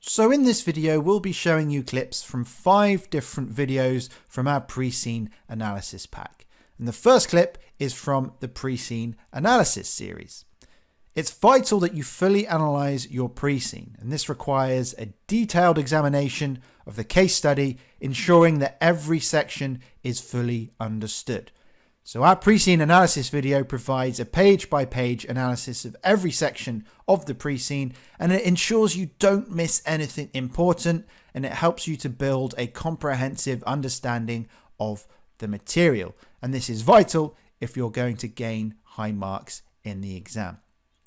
So in this video, we'll be showing you clips from 5 different videos from our pre-scene analysis pack. And the first clip is from the pre-scene analysis series. It's vital that you fully analyze your pre-scene, and this requires a detailed examination of the case study, ensuring that every section is fully understood. So our pre-scene analysis video provides a page-by-page analysis of every section of the pre-scene, and it ensures you don't miss anything important, and it helps you to build a comprehensive understanding of the material. And this is vital if you're going to gain high marks in the exam.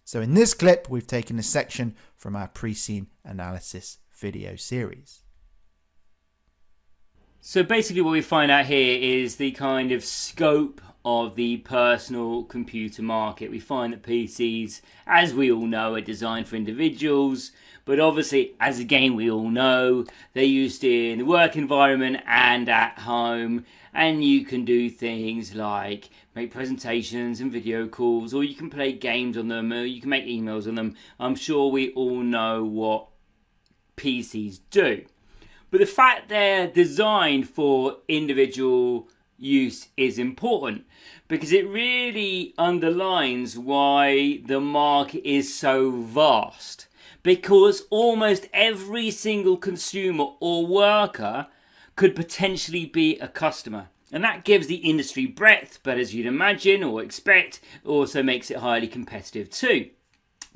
So in this clip, we've taken a section from our pre-scene analysis video series. So basically what we find out here is the kind of scope of the personal computer market. We find that PCs, as we all know, are designed for individuals, but obviously, as again we all know, they're used in the work environment and at home, and you can do things like make presentations and video calls, or you can play games on them, or you can make emails on them. I'm sure we all know what PCs do. But the fact they're designed for individual use is important because it really underlines why the market is so vast. Because almost every single consumer or worker could potentially be a customer. And that gives the industry breadth, but as you'd imagine or expect, also makes it highly competitive too.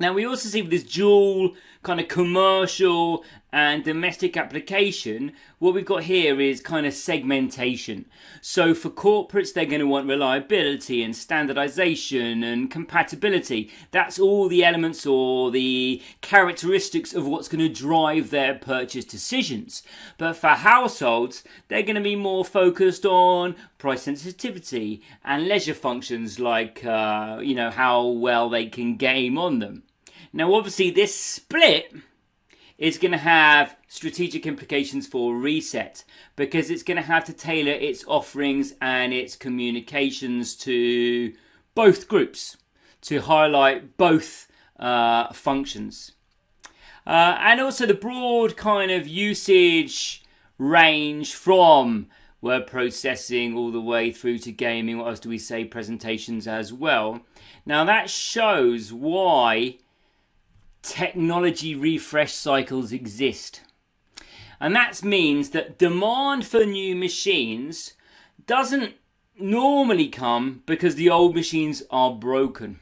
Now we also see with this dual kind of commercial and domestic application, what we've got here is kind of segmentation. So for corporates, they're going to want reliability and standardization and compatibility. That's all the elements or the characteristics of what's going to drive their purchase decisions. But for households, they're going to be more focused on price sensitivity and leisure functions like, how well they can game on them. Now, obviously, this split is going to have strategic implications for Ressett because it's going to have to tailor its offerings and its communications to both groups to highlight both functions. And also the broad kind of usage range from word processing all the way through to gaming. What else do we say? Presentations as well. Now, that shows why technology refresh cycles exist. And that means that demand for new machines doesn't normally come because the old machines are broken.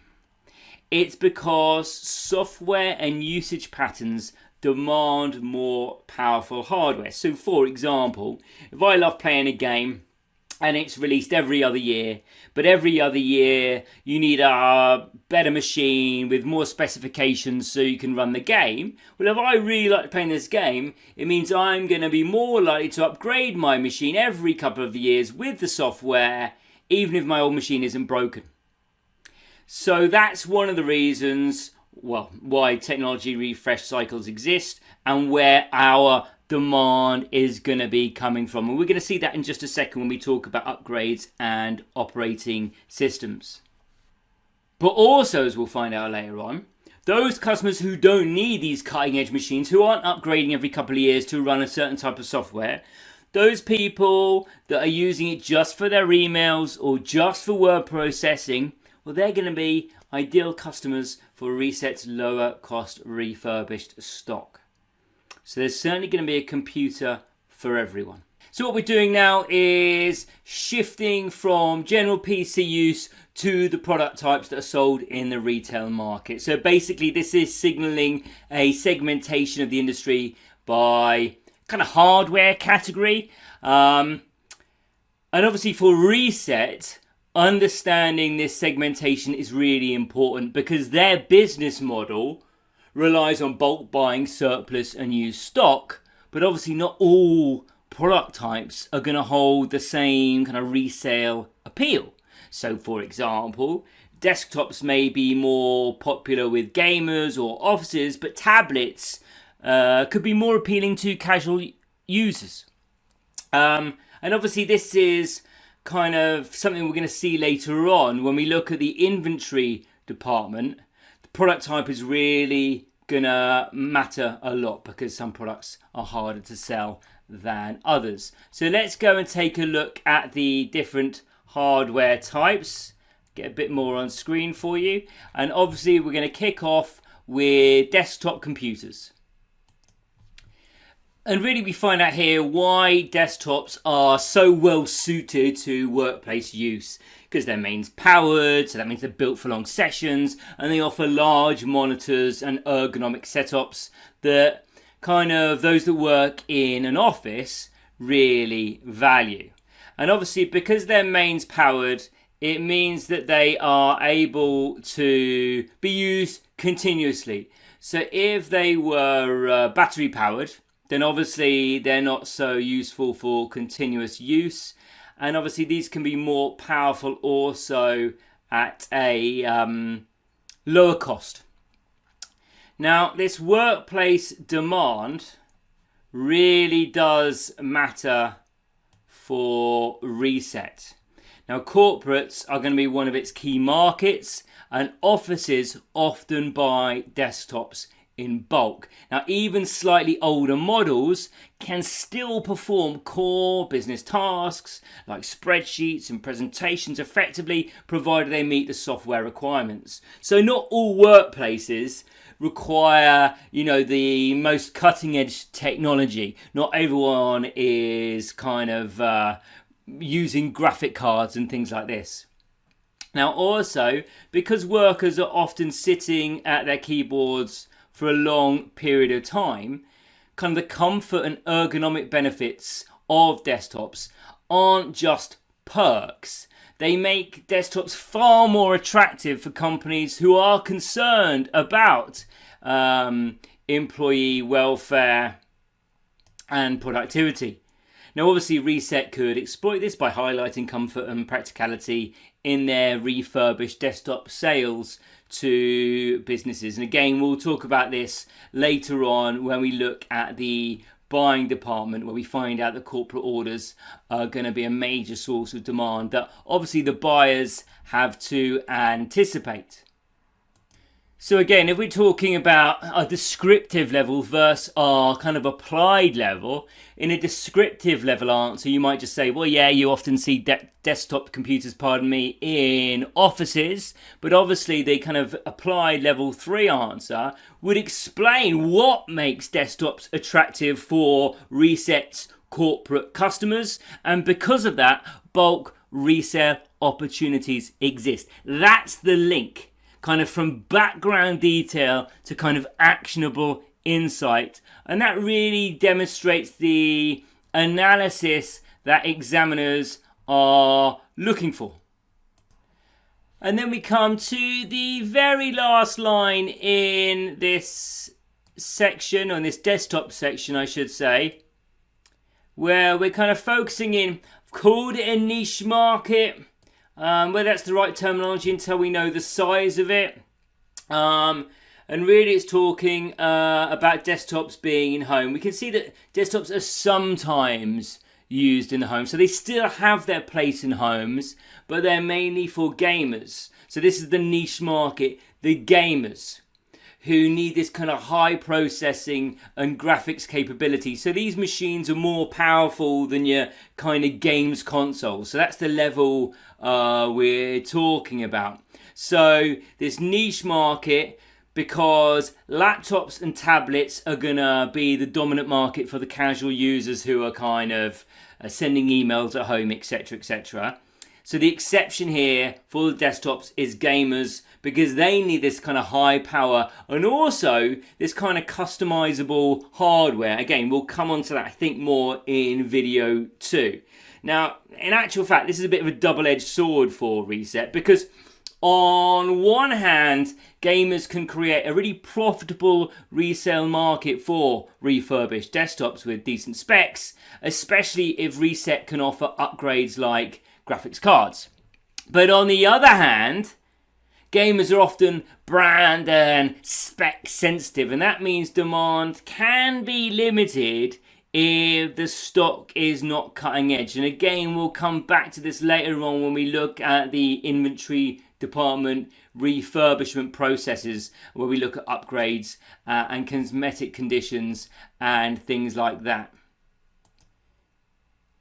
It's because software and usage patterns demand more powerful hardware. So for example, if I love playing a game and it's released every other year, but every other year you need a better machine with more specifications so you can run the game. Well, if I really like playing this game, it means I'm going to be more likely to upgrade my machine every couple of years with the software, even if my old machine isn't broken. So that's one of the reasons, why technology refresh cycles exist and where our demand is going to be coming from. And we're going to see that in just a second when we talk about upgrades and operating systems. But also, as we'll find out later on, those customers who don't need these cutting edge machines, who aren't upgrading every couple of years to run a certain type of software, those people that are using it just for their emails or just for word processing, well, they're going to be ideal customers for Ressett's lower cost refurbished stock. So there's certainly going to be a computer for everyone. So what we're doing now is shifting from general PC use to the product types that are sold in the retail market. So basically this is signaling a segmentation of the industry by kind of hardware category. And obviously for Ressett, understanding this segmentation is really important because their business model relies on bulk buying surplus and used stock, but obviously not all product types are going to hold the same kind of resale appeal. So for example, desktops may be more popular with gamers or offices, but tablets could be more appealing to casual users. And obviously this is kind of something we're going to see later on when we look at the inventory department. The product type is really gonna matter a lot because some products are harder to sell than others. So let's go and take a look at the different hardware types. Get a bit more on screen for you. And obviously we're going to kick off with desktop computers. And really we find out here why desktops are so well suited to workplace use. Because they're mains powered, so that means they're built for long sessions, and they offer large monitors and ergonomic setups that kind of those that work in an office really value. And obviously because they're mains powered, it means that they are able to be used continuously. So if they were battery powered, then obviously they're not so useful for continuous use. And obviously these can be more powerful also at a lower cost. Now this workplace demand really does matter for Ressett. Now corporates are going to be one of its key markets, and offices often buy desktops in bulk. Now even slightly older models can still perform core business tasks like spreadsheets and presentations effectively, provided they meet the software requirements. So not all workplaces require, the most cutting edge technology. Not everyone is kind of using graphic cards and things like this. Now also, because workers are often sitting at their keyboards for a long period of time, kind of the comfort and ergonomic benefits of desktops aren't just perks. They make desktops far more attractive for companies who are concerned about employee welfare and productivity. Now obviously Ressett could exploit this by highlighting comfort and practicality in their refurbished desktop sales to businesses. And again, we'll talk about this later on when we look at the buying department, where we find out that corporate orders are going to be a major source of demand that obviously the buyers have to anticipate. So again, if we're talking about a descriptive level versus our kind of applied level, in a descriptive level answer, you might just say, well, yeah, you often see desktop computers, in offices, but obviously the kind of applied level 3 answer would explain what makes desktops attractive for Ressett's corporate customers, and because of that, bulk resale opportunities exist. That's the link. Kind of from background detail to kind of actionable insight. And that really demonstrates the analysis that examiners are looking for. And then we come to the very last line in this section, or in this desktop section, I should say, where we're kind of focusing in, I've called it a niche market. Whether that's the right terminology until we know the size of it. And really it's talking about desktops being in home. We can see that desktops are sometimes used in the home. So they still have their place in homes, but they're mainly for gamers. So this is the niche market, the gamers, who need this kind of high processing and graphics capability. So these machines are more powerful than your kind of games console. So that's the level we're talking about. So this niche market, because laptops and tablets are gonna be the dominant market for the casual users who are kind of sending emails at home, etc., etc. So the exception here for the desktops is gamers, because they need this kind of high power and also this kind of customizable hardware. Again, we'll come on to that, I think, more in video 2. Now, in actual fact, this is a bit of a double-edged sword for Ressett, because on one hand, gamers can create a really profitable resale market for refurbished desktops with decent specs, especially if Ressett can offer upgrades like graphics cards. But on the other hand, gamers are often brand and spec sensitive, and that means demand can be limited if the stock is not cutting edge. And again, we'll come back to this later on when we look at the inventory department refurbishment processes where we look at upgrades and cosmetic conditions and things like that.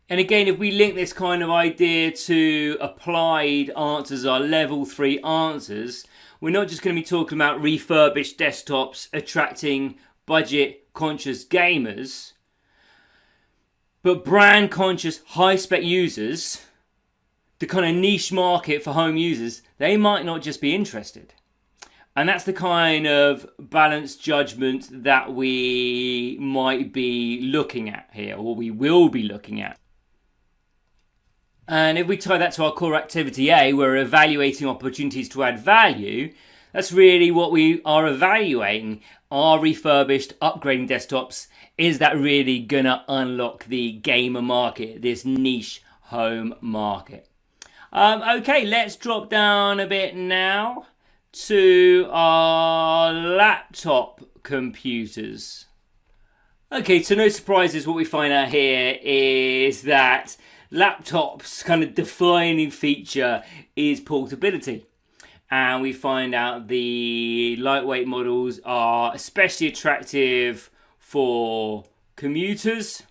And again, if we link this kind of idea to applied answers, our level 3 answers, we're not just going to be talking about refurbished desktops attracting budget conscious gamers, but brand conscious high spec users, the kind of niche market for home users, they might not just be interested. And that's the kind of balanced judgment that we might be looking at here, or we will be looking at. And if we tie that to our core activity A, we're evaluating opportunities to add value. That's really what we are evaluating. Are refurbished, upgrading desktops, is that really gonna unlock the gamer market, this niche home market? Okay, let's drop down a bit now to our laptop computers. Okay, so no surprises, what we find out here is that laptops' kind of defining feature is portability. And we find out the lightweight models are especially attractive for commuters,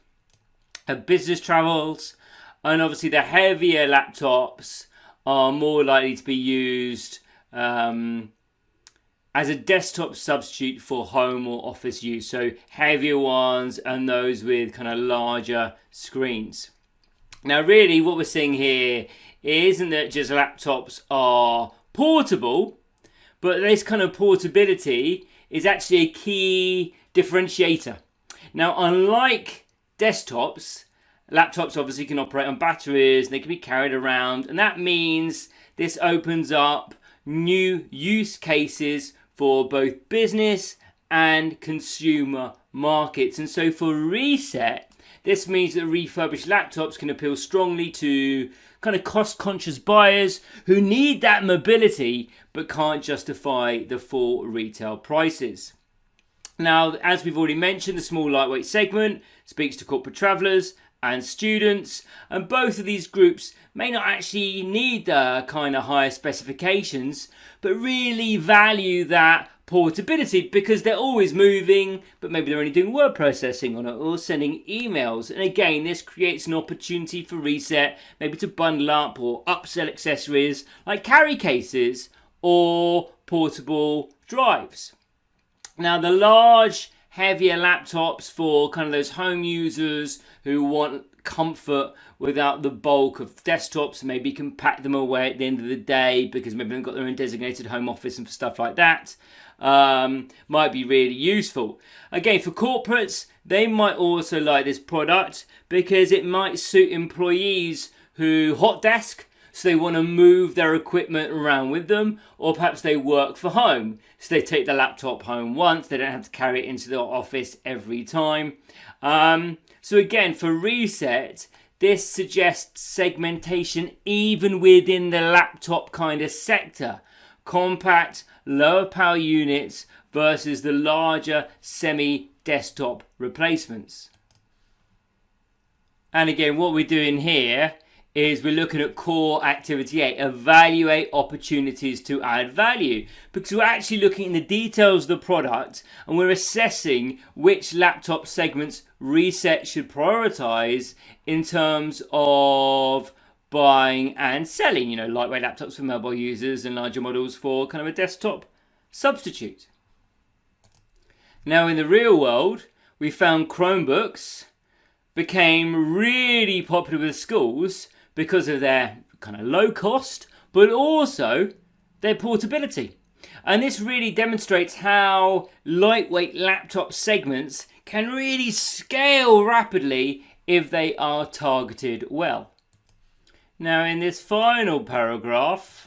business travels, and obviously the heavier laptops are more likely to be used as a desktop substitute for home or office use. So heavier ones and those with kind of larger screens. Now really what we're seeing here isn't that just laptops are portable, but this kind of portability is actually a key differentiator. Now, unlike desktops, laptops obviously can operate on batteries, they can be carried around, and that means this opens up new use cases for both business and consumer markets. And so for Ressett, this means that refurbished laptops can appeal strongly to kind of cost-conscious buyers who need that mobility but can't justify the full retail prices. Now, as we've already mentioned, the small lightweight segment speaks to corporate travellers and students, and both of these groups may not actually need the kind of higher specifications, but really value that portability because they're always moving, but maybe they're only doing word processing on it or sending emails. And again, this creates an opportunity for Ressett maybe to bundle up or upsell accessories like carry cases or portable drives. Now, the large, heavier laptops for kind of those home users who want comfort without the bulk of desktops, maybe can pack them away at the end of the day because maybe they've got their own designated home office and stuff like that, might be really useful. Again, for corporates, they might also like this product because it might suit employees who hot desk, so they want to move their equipment around with them, or perhaps they work for home, so they take the laptop home once, they don't have to carry it into their office every time. So again, for Ressett, this suggests segmentation even within the laptop kind of sector. Compact, lower power units versus the larger semi-desktop replacements. And again, what we're doing here is we're looking at core activity A, evaluate opportunities to add value, because we're actually looking in the details of the product and we're assessing which laptop segments Ressett should prioritize in terms of buying and selling, lightweight laptops for mobile users and larger models for kind of a desktop substitute. Now in the real world, we found Chromebooks became really popular with schools because of their kind of low cost, but also their portability. And this really demonstrates how lightweight laptop segments can really scale rapidly if they are targeted well. Now in this final paragraph,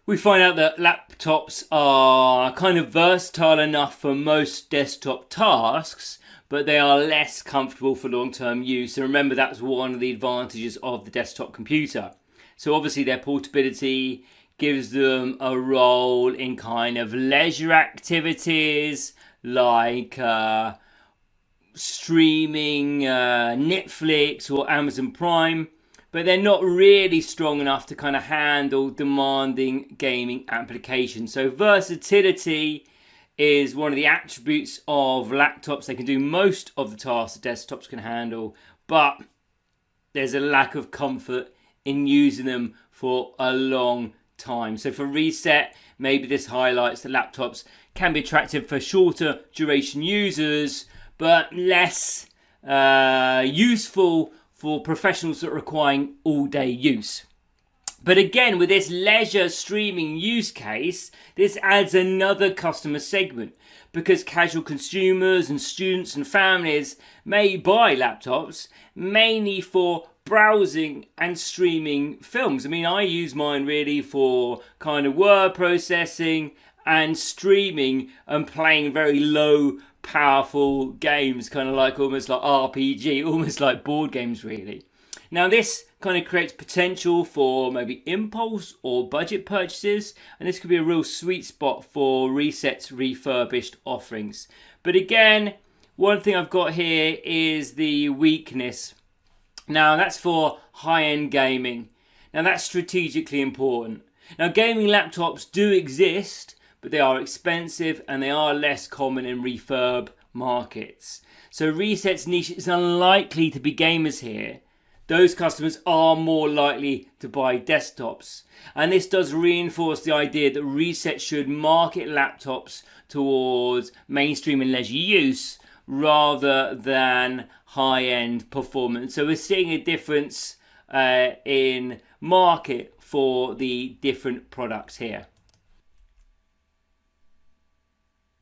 we find out that laptops are kind of versatile enough for most desktop tasks, but they are less comfortable for long-term use. And remember, that's one of the advantages of the desktop computer. So obviously their portability gives them a role in kind of leisure activities like streaming Netflix or Amazon Prime. but they're not really strong enough to kind of handle demanding gaming applications. So versatility is one of the attributes of laptops. They can do most of the tasks that desktops can handle, but there's a lack of comfort in using them for a long time. So for Ressett, maybe this highlights that laptops can be attractive for shorter duration users, but less useful for professionals that are requiring all-day use. But again, with this leisure streaming use case, this adds another customer segment, because casual consumers and students and families may buy laptops mainly for browsing and streaming films. I mean, I use mine really for kind of word processing and streaming and playing very low powerful games, kind of like almost like RPG, almost like board games really. Now this kind of creates potential for maybe impulse or budget purchases, and this could be a real sweet spot for Ressett's refurbished offerings. But again, one thing I've got here is the weakness. Now that's for high-end gaming. Now that's strategically important. Now gaming laptops do exist, but they are expensive and they are less common in refurb markets. So Ressett's niche is unlikely to be gamers here. Those customers are more likely to buy desktops. And this does reinforce the idea that Ressett should market laptops towards mainstream and leisure use rather than high-end performance. So we're seeing a difference in market for the different products here.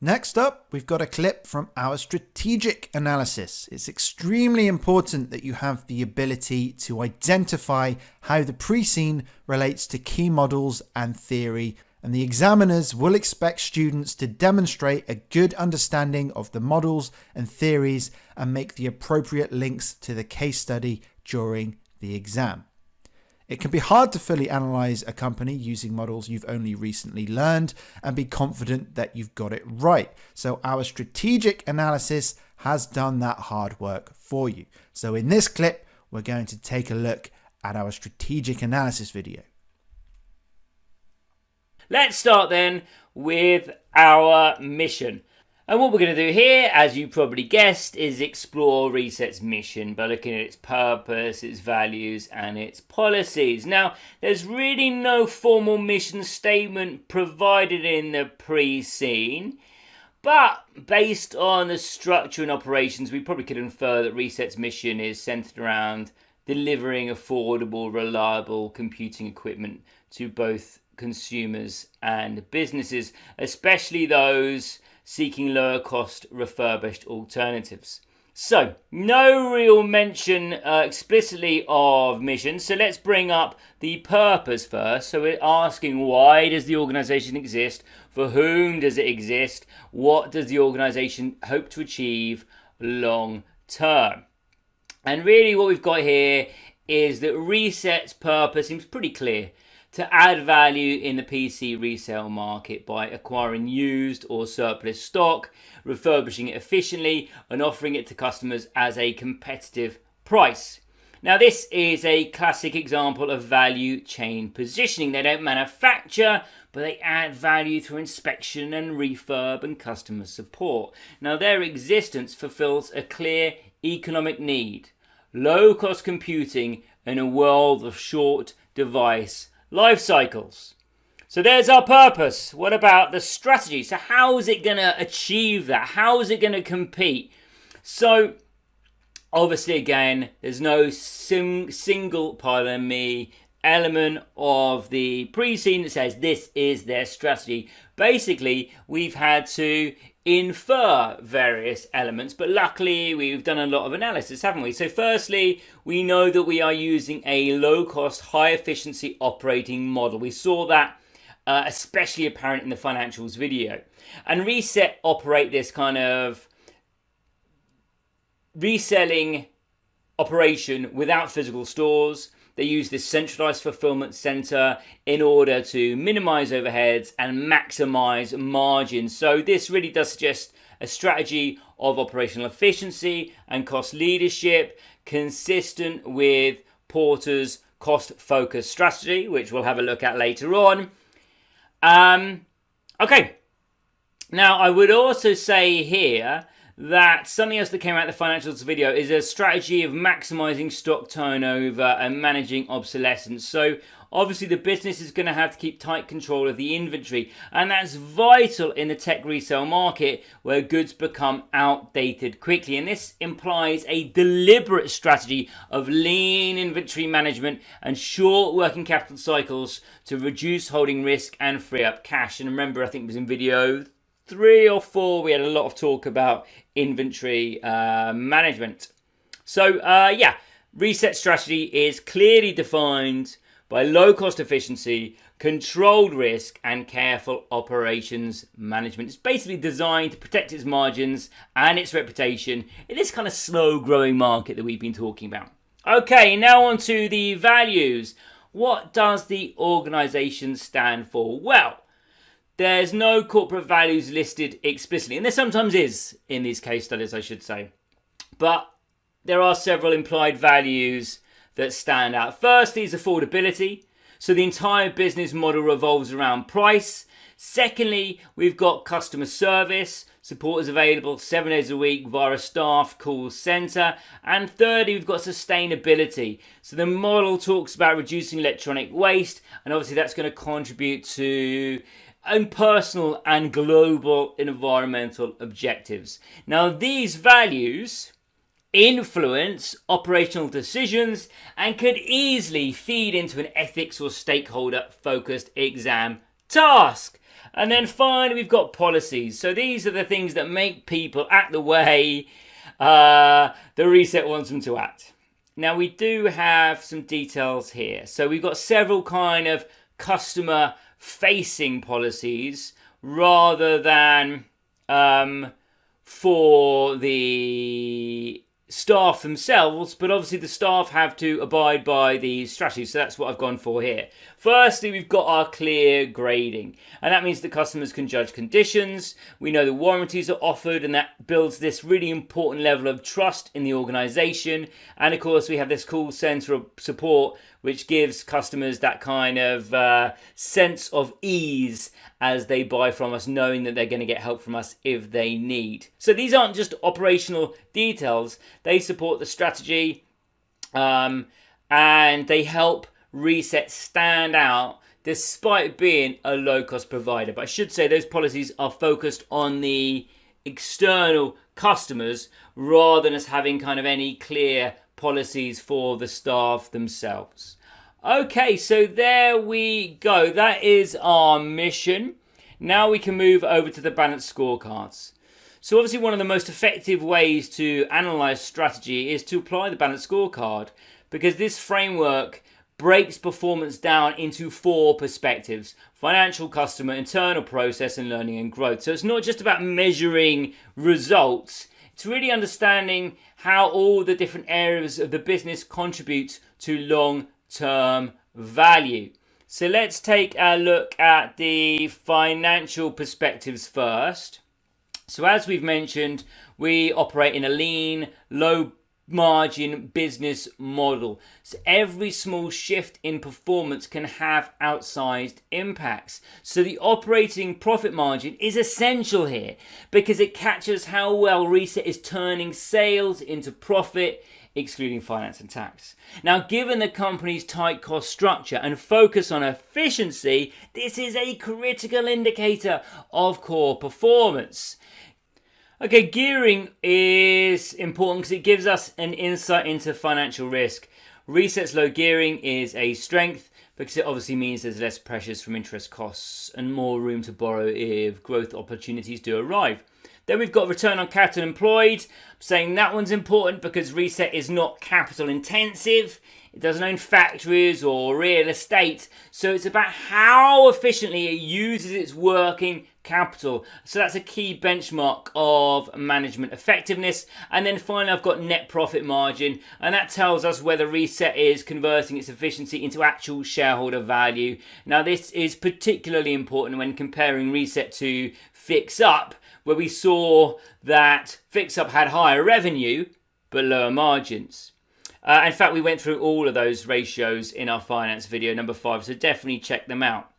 Next up, we've got a clip from our strategic analysis. It's extremely important that you have the ability to identify how the pre-seen relates to key models and theory, and the examiners will expect students to demonstrate a good understanding of the models and theories and make the appropriate links to the case study during the exam. It can be hard to fully analyze a company using models you've only recently learned and be confident that you've got it right. So our strategic analysis has done that hard work for you. So in this clip, we're going to take a look at our strategic analysis video. Let's start then with our mission. And what we're going to do here, as you probably guessed, is explore Ressett's mission by looking at its purpose, its values, and its policies. Now, there's really no formal mission statement provided in the pre-scene, but based on the structure and operations, we probably could infer that Ressett's mission is centered around delivering affordable, reliable computing equipment to both consumers and businesses, especially those seeking lower cost refurbished alternatives. So, no real mention explicitly of mission. So let's bring up the purpose first. So we're asking, why does the organisation exist? For whom does it exist? What does the organisation hope to achieve long term? And really what we've got here is that Ressett's purpose seems pretty clear: to add value in the PC resale market by acquiring used or surplus stock, refurbishing it efficiently, and offering it to customers as a competitive price. Now, this is a classic example of value chain positioning. They don't manufacture, but they add value through inspection and refurb and customer support. Now, their existence fulfills a clear economic need: low-cost computing in a world of short device life cycles. So there's our purpose. What about the strategy? So how is it going to achieve that? How is it going to compete? So obviously, again, there's no single element of the pre-scene that says this is their strategy. Basically, we've had to infer various elements, but luckily we've done a lot of analysis, haven't we? So firstly, we know that we are using a low-cost, high-efficiency operating model. We saw that especially apparent in the financials video. And Ressett operate this kind of reselling operation without physical stores. They use this centralized fulfillment center in order to minimize overheads and maximize margins. So this really does suggest a strategy of operational efficiency and cost leadership consistent with Porter's cost-focused strategy, which we'll have a look at later on. Okay. Now, I would also say here that something else that came out of the financials video is a strategy of maximizing stock turnover and managing obsolescence. So obviously the business is going to have to keep tight control of the inventory, and that's vital in the tech resale market where goods become outdated quickly. And this implies a deliberate strategy of lean inventory management and short working capital cycles to reduce holding risk and free up cash. And remember, I think it was in video 3 or 4, we had a lot of talk about inventory management. So Ressett strategy is clearly defined by low cost efficiency, controlled risk, and careful operations management. It's basically designed to protect its margins and its reputation in this kind of slow growing market that we've been talking about. Okay, now on to the values. What does the organization stand for? Well, there's no corporate values listed explicitly, and there sometimes is in these case studies, I should say. But there are several implied values that stand out. Firstly is affordability. So the entire business model revolves around price. Secondly, we've got customer service. Support is available 7 days a week via a staff call center. And thirdly, we've got sustainability. So the model talks about reducing electronic waste, and obviously that's going to contribute to personal and global environmental objectives. Now, these values influence operational decisions and could easily feed into an ethics or stakeholder focused exam task. And then finally, we've got policies. So these are the things that make people act the way the Ressett wants them to act. Now, we do have some details here. So we've got several kind of customer facing policies rather than for the staff themselves, but obviously the staff have to abide by these strategies, so that's what I've gone for here. Firstly, we've got our clear grading, and that means the customers can judge conditions. We know the warranties are offered, and that builds this really important level of trust in the organization. And of course, we have this call center of support, which gives customers that kind of sense of ease as they buy from us, knowing that they're going to get help from us if they need. So these aren't just operational details. They support the strategy and they help Ressett stand out despite being a low-cost provider. But I should say those policies are focused on the external customers rather than us having kind of any clear policies for the staff themselves. Okay, so there we go. That is our mission. Now we can move over to the balanced scorecards. So obviously one of the most effective ways to analyze strategy is to apply the balanced scorecard, because this framework breaks performance down into 4 perspectives: financial, customer, internal, process, and learning and growth. So it's not just about measuring results. It's really understanding how all the different areas of the business contribute to long-term value. So let's take a look at the financial perspectives first. So as we've mentioned, we operate in a lean, low margin business model. So every small shift in performance can have outsized impacts. So the operating profit margin is essential here because it captures how well Ressett is turning sales into profit, excluding finance and tax. Now, given the company's tight cost structure and focus on efficiency, this is a critical indicator of core performance. Okay, gearing is important because it gives us an insight into financial risk. Ressett's low gearing is a strength because it obviously means there's less pressures from interest costs and more room to borrow if growth opportunities do arrive. Then we've got return on capital employed. I'm saying that one's important because Ressett is not capital intensive. It doesn't own factories or real estate. So it's about how efficiently it uses its working capital. So that's a key benchmark of management effectiveness. And then finally, I've got net profit margin. And that tells us whether Ressett is converting its efficiency into actual shareholder value. Now, this is particularly important when comparing Ressett to Fix Up, where we saw that Fix Up had higher revenue but lower margins. In fact, we went through all of those ratios in our finance video number 5, so definitely check them out.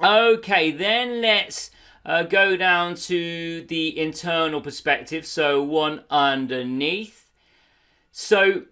Okay, then let's go down to the internal perspective, so one underneath. So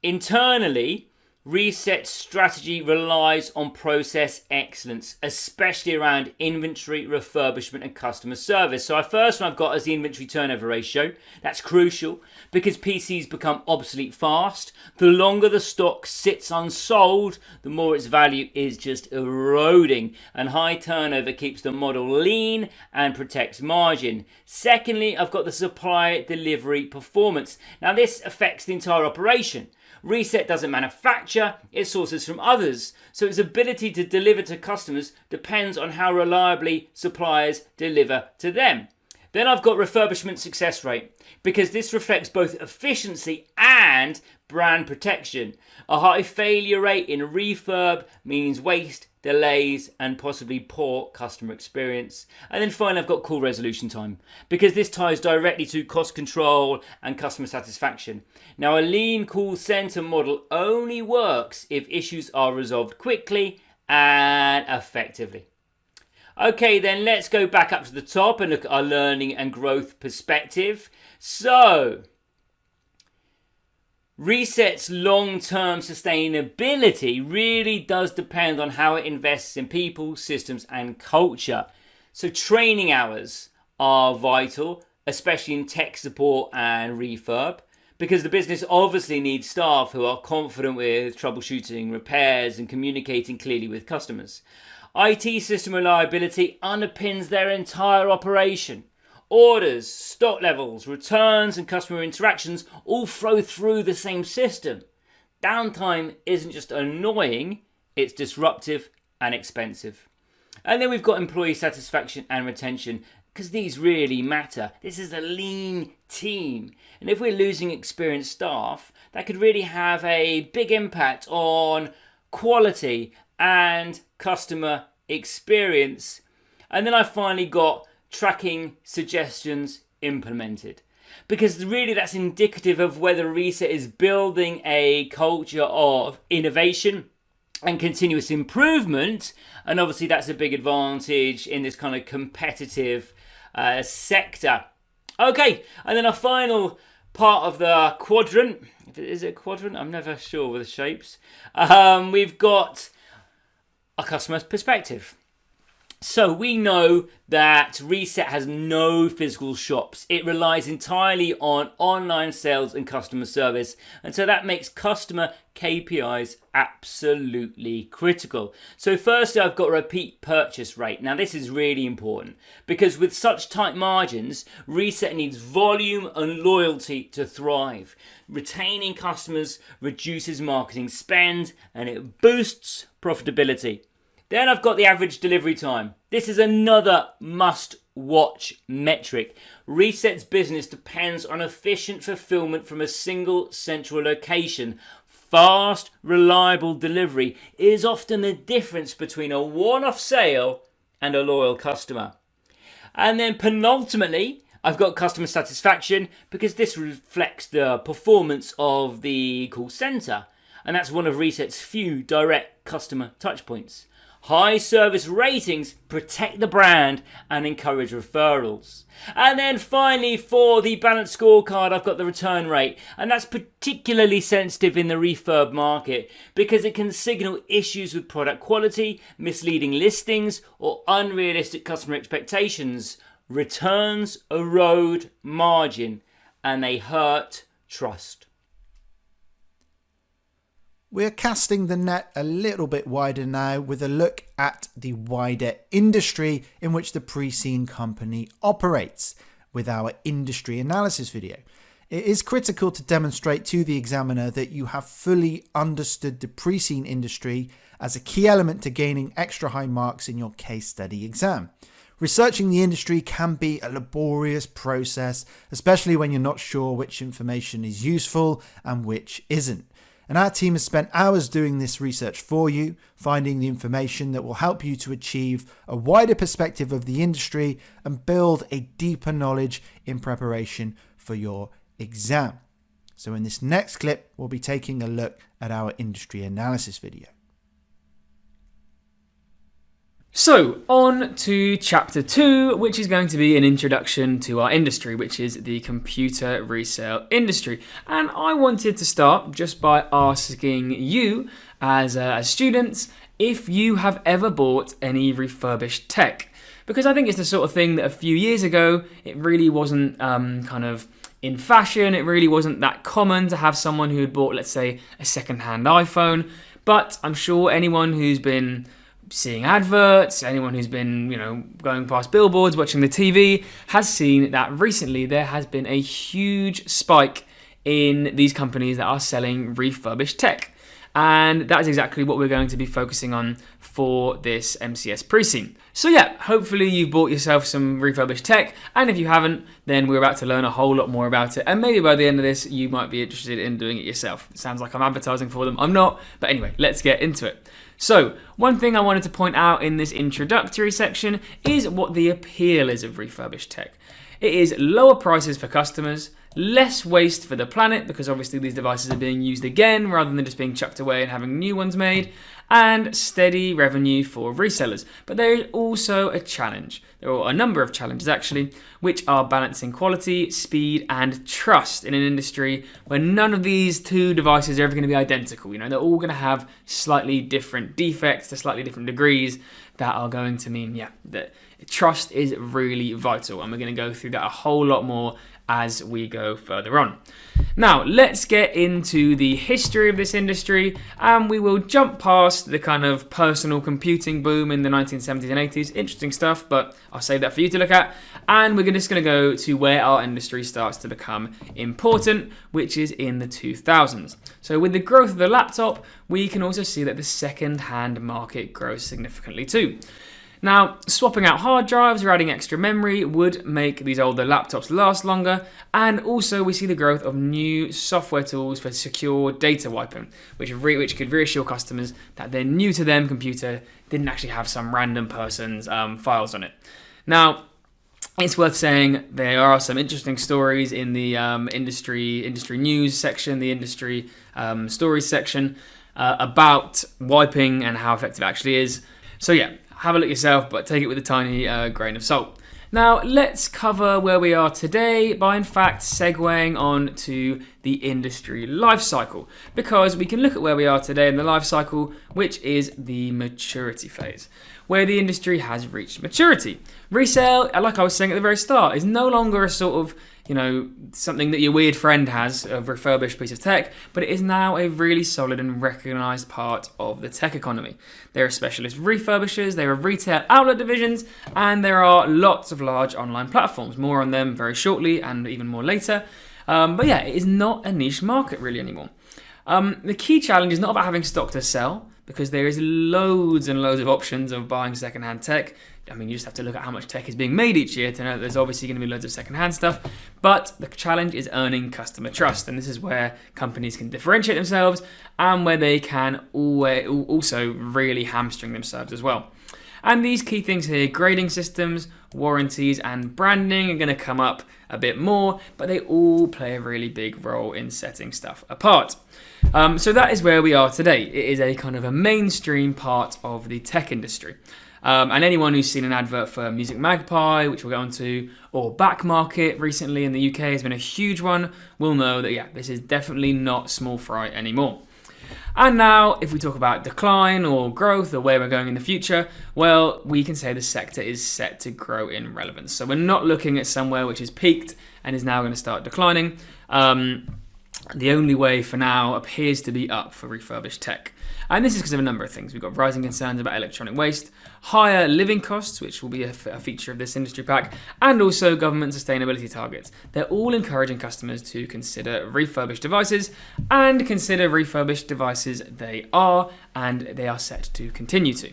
internally, Ressett's strategy relies on process excellence, especially around inventory, refurbishment and customer service. So our first one I've got is the inventory turnover ratio. That's crucial because PCs become obsolete fast. The longer the stock sits unsold, the more its value is just eroding. And high turnover keeps the model lean and protects margin. Secondly, I've got the supply delivery performance. Now this affects the entire operation. Ressett doesn't manufacture, it sources from others, so its ability to deliver to customers depends on how reliably suppliers deliver to them. Then I've got refurbishment success rate, because this reflects both efficiency and brand protection. A high failure rate in refurb means waste, delays and possibly poor customer experience. And then finally I've got call resolution time, because this ties directly to cost control and customer satisfaction. Now a lean call center model only works if issues are resolved quickly and effectively. Okay, then let's go back up to the top and look at our learning and growth perspective. So Ressett's long-term sustainability really does depend on how it invests in people, systems and culture. So training hours are vital, especially in tech support and refurb, because the business obviously needs staff who are confident with troubleshooting, repairs and communicating clearly with customers. IT system reliability underpins their entire operation. Orders, stock levels, returns and customer interactions all flow through the same system. Downtime isn't just annoying, it's disruptive and expensive. And then we've got employee satisfaction and retention, because these really matter. This is a lean team, and if we're losing experienced staff, that could really have a big impact on quality and customer experience. And then I finally got tracking suggestions implemented, because really that's indicative of whether Ressett is building a culture of innovation and continuous improvement, and obviously that's a big advantage in this kind of competitive sector. Okay, and then our final part of the quadrant, is it a quadrant? I'm never sure with the shapes. We've got a customer's perspective. So we know that Ressett has no physical shops. It relies entirely on online sales and customer service. And so that makes customer KPIs absolutely critical. So firstly, I've got repeat purchase rate. Now this is really important, because with such tight margins, Ressett needs volume and loyalty to thrive. Retaining customers reduces marketing spend and it boosts profitability. Then I've got the average delivery time. This is another must-watch metric. Ressett's business depends on efficient fulfillment from a single central location. Fast, reliable delivery is often the difference between a one-off sale and a loyal customer. And then penultimately, I've got customer satisfaction, because this reflects the performance of the call center. And that's one of Ressett's few direct customer touchpoints. High service ratings protect the brand and encourage referrals. And then finally, for the balanced scorecard, I've got the return rate. And that's particularly sensitive in the refurb market, because it can signal issues with product quality, misleading listings, or unrealistic customer expectations. Returns erode margin and they hurt trust. We're casting the net a little bit wider now with a look at the wider industry in which the Pre-Scene company operates with our industry analysis video. It is critical to demonstrate to the examiner that you have fully understood the Pre-Scene industry as a key element to gaining extra high marks in your case study exam. Researching the industry can be a laborious process, especially when you're not sure which information is useful and which isn't. And our team has spent hours doing this research for you, finding the information that will help you to achieve a wider perspective of the industry and build a deeper knowledge in preparation for your exam. So in this next clip, we'll be taking a look at our industry analysis video. So, on to chapter 2, which is going to be an introduction to our industry, which is the computer resale industry. And I wanted to start just by asking you, as students, if you have ever bought any refurbished tech. Because I think it's the sort of thing that a few years ago, it really wasn't kind of in fashion. It really wasn't that common to have someone who had bought, let's say, a second-hand iPhone. But I'm sure anyone who's been seeing adverts, anyone who's been, going past billboards, watching the TV, has seen that recently there has been a huge spike in these companies that are selling refurbished tech. And that is exactly what we're going to be focusing on for this MCS pre-scene. So yeah, hopefully you've bought yourself some refurbished tech, and if you haven't, then we're about to learn a whole lot more about it, and maybe by the end of this, you might be interested in doing it yourself. It sounds like I'm advertising for them. I'm not, but anyway, let's get into it. So, one thing I wanted to point out in this introductory section is what the appeal is of refurbished tech. It is lower prices for customers, less waste for the planet, because obviously these devices are being used again rather than just being chucked away and having new ones made, and steady revenue for resellers. But there is also a challenge. There are a number of challenges actually, which are balancing quality, speed, and trust in an industry where none of these two devices are ever going to be identical. They're all going to have slightly different defects to slightly different degrees that are going to mean, that trust is really vital. And we're going to go through that a whole lot more as we go further on. Now, let's get into the history of this industry, and we will jump past the kind of personal computing boom in the 1970s and 80s. Interesting stuff, but I'll save that for you to look at. And we're just going to go to where our industry starts to become important, which is in the 2000s. So with the growth of the laptop, we can also see that the second-hand market grows significantly too. Now, swapping out hard drives or adding extra memory would make these older laptops last longer, and also we see the growth of new software tools for secure data wiping, which could reassure customers that their new to them computer didn't actually have some random person's files on it. Now, it's worth saying there are some interesting stories in the industry news section, the industry stories section, about wiping and how effective it actually is. So yeah, have a look yourself, but take it with a tiny grain of salt. Now, let's cover where we are today by, in fact, segueing on to the industry life cycle, because we can look at where we are today in the life cycle, which is the maturity phase, where the industry has reached maturity. Resale, like I was saying at the very start, is no longer a sort of something that your weird friend has, a refurbished piece of tech, but it is now a really solid and recognised part of the tech economy. There are specialist refurbishers, there are retail outlet divisions, and there are lots of large online platforms. More on them very shortly and even more later. But yeah, it is not a niche market really anymore. The key challenge is not about having stock to sell, because there is loads and loads of options of buying second-hand tech. I mean, you just have to look at how much tech is being made each year to know that there's obviously going to be loads of second-hand stuff. But the challenge is earning customer trust, and this is where companies can differentiate themselves and where they can also really hamstring themselves as well. And these key things here, grading systems, warranties, and branding, are going to come up a bit more, but they all play a really big role in setting stuff apart. So that is where we are today. It is a kind of a mainstream part of the tech industry. And anyone who's seen an advert for Music Magpie, which we'll get onto, or Back Market recently in the UK has been a huge one, will know that, this is definitely not small fry anymore. And now, if we talk about decline or growth or where we're going in the future, well, we can say the sector is set to grow in relevance. So we're not looking at somewhere which is peaked and is now going to start declining. The only way for now appears to be up for refurbished tech. And this is because of a number of things. We've got rising concerns about electronic waste, higher living costs, which will be a feature of this industry pack, and also government sustainability targets. They're all encouraging customers to consider refurbished devices, and consider refurbished devices they are, and they are set to continue to.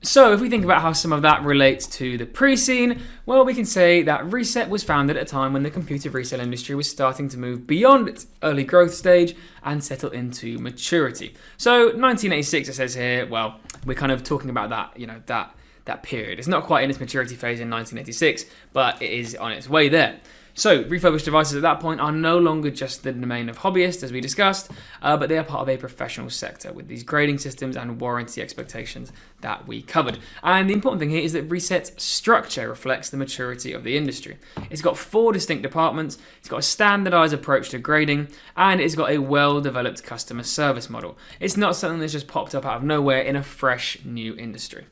So if we think about how some of that relates to the pre-scene, well, we can say that Ressett was founded at a time when the computer resale industry was starting to move beyond its early growth stage and settle into maturity. So 1986, it says here, well, we're kind of talking about that period. It's not quite in its maturity phase in 1986, but it is on its way there. So refurbished devices at that point are no longer just the domain of hobbyists, as we discussed, but they are part of a professional sector with these grading systems and warranty expectations that we covered. And the important thing here is that Ressett's structure reflects the maturity of the industry. It's got 4 distinct departments, it's got a standardized approach to grading, and it's got a well-developed customer service model. It's not something that's just popped up out of nowhere in a fresh new industry.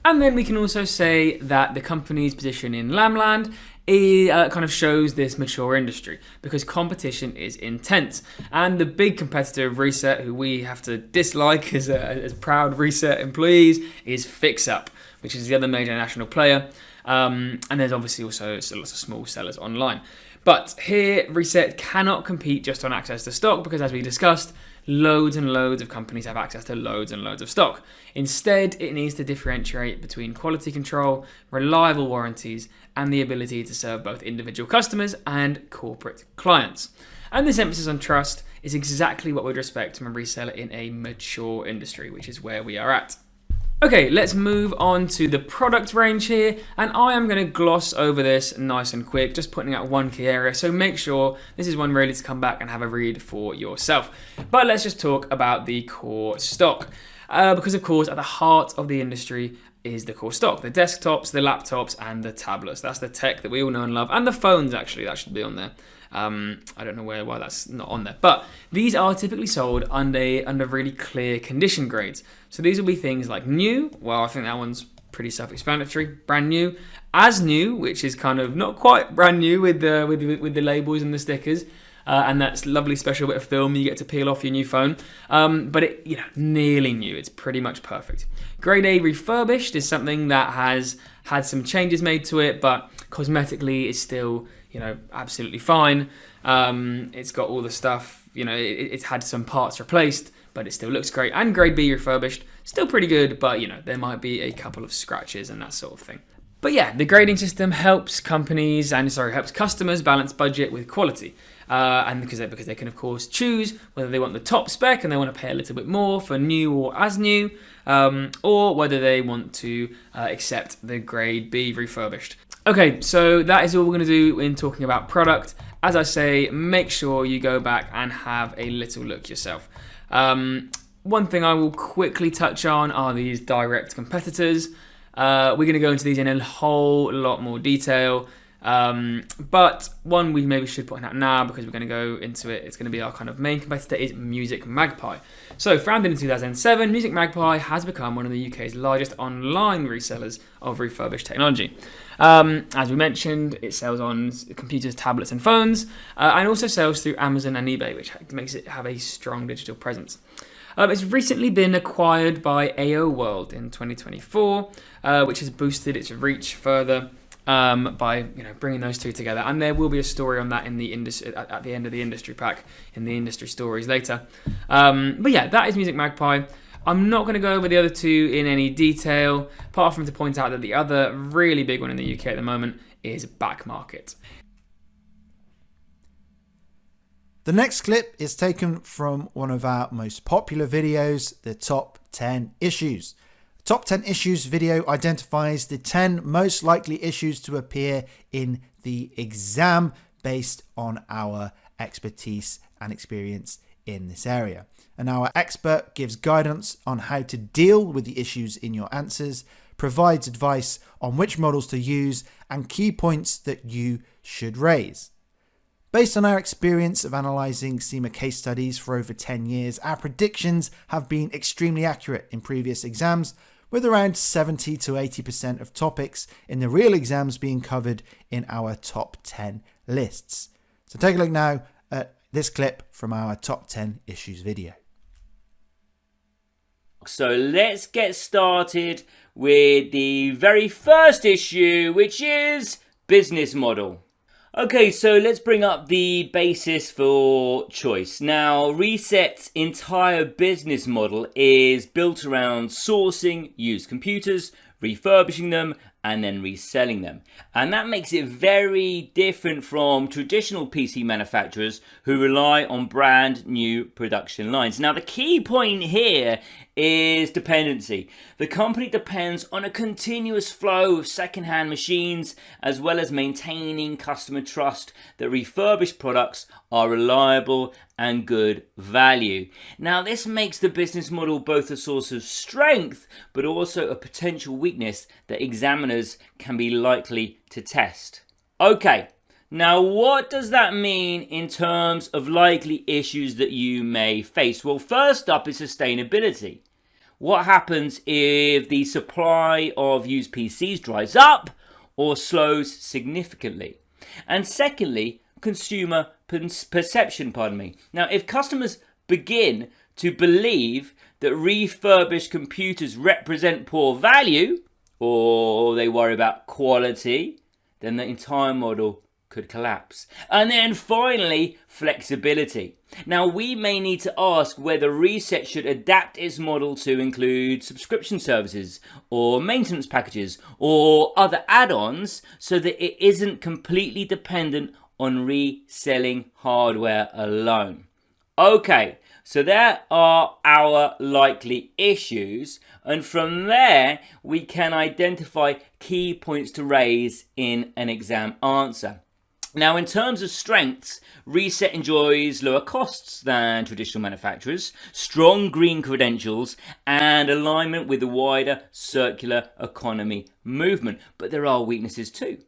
And then we can also say that the company's position in Lamland kind of shows this mature industry because competition is intense. And the big competitor of Ressett, who we have to dislike as proud Ressett employees, is FixUp, which is the other major national player. And there's obviously also lots of small sellers online. But here, Ressett cannot compete just on access to stock because, as we discussed, loads and loads of companies have access to loads and loads of stock. Instead, it needs to differentiate between quality control, reliable warranties, and the ability to serve both individual customers and corporate clients. And this emphasis on trust is exactly what we'd expect from a reseller in a mature industry, which is where we are at. Okay, let's move on to the product range here, and I am going to gloss over this nice and quick, just putting out one key area, so make sure this is one ready to come back and have a read for yourself. But let's just talk about the core stock, because of course at the heart of the industry is the core stock, the desktops, the laptops, and the tablets. That's the tech that we all know and love, and the phones actually, that should be on there. I don't know why that's not on there, but these are typically sold under really clear condition grades. So these will be things like new. Well, I think that one's pretty self-explanatory. Brand new, as new, which is kind of not quite brand new with the labels and the stickers, and that's lovely special bit of film you get to peel off your new phone. But it, nearly new. It's pretty much perfect. Grade A refurbished is something that has had some changes made to it, but cosmetically is still absolutely fine. It's got all the stuff, it's had some parts replaced, but it still looks great. And grade B refurbished, still pretty good, but there might be a couple of scratches and that sort of thing. But yeah, the grading system helps customers balance budget with quality. And because they can of course choose whether they want the top spec and they want to pay a little bit more for new or as new, or whether they want to accept the grade B refurbished. Okay, so that is all we're going to do in talking about product. As I say, make sure you go back and have a little look yourself. One thing I will quickly touch on are these direct competitors. We're going to go into these in a whole lot more detail. But one we maybe should point out now because we're going to go into it. It's going to be our kind of main competitor is Music Magpie. So founded in 2007, Music Magpie has become one of the UK's largest online resellers of refurbished technology. As we mentioned, it sells on computers, tablets and phones, and also sells through Amazon and eBay, which makes it have a strong digital presence. It's recently been acquired by AO World in 2024, which has boosted its reach further by bringing those two together. And there will be a story on that in the at the end of the industry pack, in the industry stories later. But yeah, that is Music Magpie. I'm not going to go over the other two in any detail, apart from to point out that the other really big one in the UK at the moment is Backmarket. The next clip is taken from one of our most popular videos, the Top 10 Issues. The Top 10 Issues video identifies the 10 most likely issues to appear in the exam based on our expertise and experience in this area. And our expert gives guidance on how to deal with the issues in your answers, provides advice on which models to use, and key points that you should raise. Based on our experience of analysing CIMA case studies for over 10 years, our predictions have been extremely accurate in previous exams, with around 70 to 80% of topics in the real exams being covered in our top 10 lists. So take a look now at this clip from our Top 10 Issues video. So let's get started with the very first issue, which is business model. Okay, so let's bring up the basis for choice. Now, Ressett's entire business model is built around sourcing used computers, refurbishing them, and then reselling them. And that makes it very different from traditional PC manufacturers who rely on brand new production lines. Now, the key point here is dependency. The company depends on a continuous flow of second-hand machines, as well as maintaining customer trust that refurbished products are reliable and good value. Now, this makes the business model both a source of strength, but also a potential weakness that examiners can be likely to test. Okay, now what does that mean in terms of likely issues that you may face? Well, first up is sustainability. What happens if the supply of used PCs dries up or slows significantly? And secondly, consumer perception, Now, if customers begin to believe that refurbished computers represent poor value, or they worry about quality, then the entire model could collapse. And then finally, flexibility. Now, we may need to ask whether Ressett should adapt its model to include subscription services or maintenance packages or other add-ons so that it isn't completely dependent on reselling hardware alone. Okay, so there are our likely issues, and from there we can identify key points to raise in an exam answer. Now, in terms of strengths, Ressett enjoys lower costs than traditional manufacturers, strong green credentials, and alignment with the wider circular economy movement. But there are weaknesses too.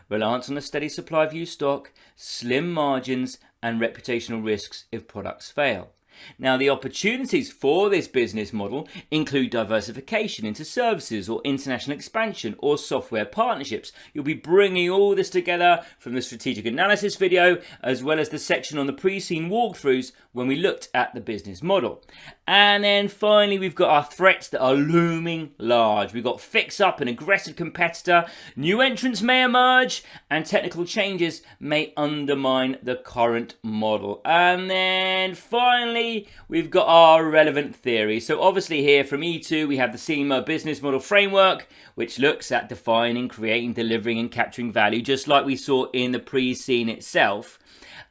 Reliance on a steady supply of used stock, slim margins, and reputational risks if products fail. Now, the opportunities for this business model include diversification into services or international expansion or software partnerships. You'll be bringing all this together from the strategic analysis video, as well as the section on the pre-scene walkthroughs when we looked at the business model. And then finally, we've got our threats that are looming large. We've got fix-up, an aggressive competitor, new entrants may emerge, and technical changes may undermine the current model. And then finally, we've got our relevant theory. So obviously here from E2, we have the CIMA business model framework, which looks at defining, creating, delivering, and capturing value, just like we saw in the pre-scene itself.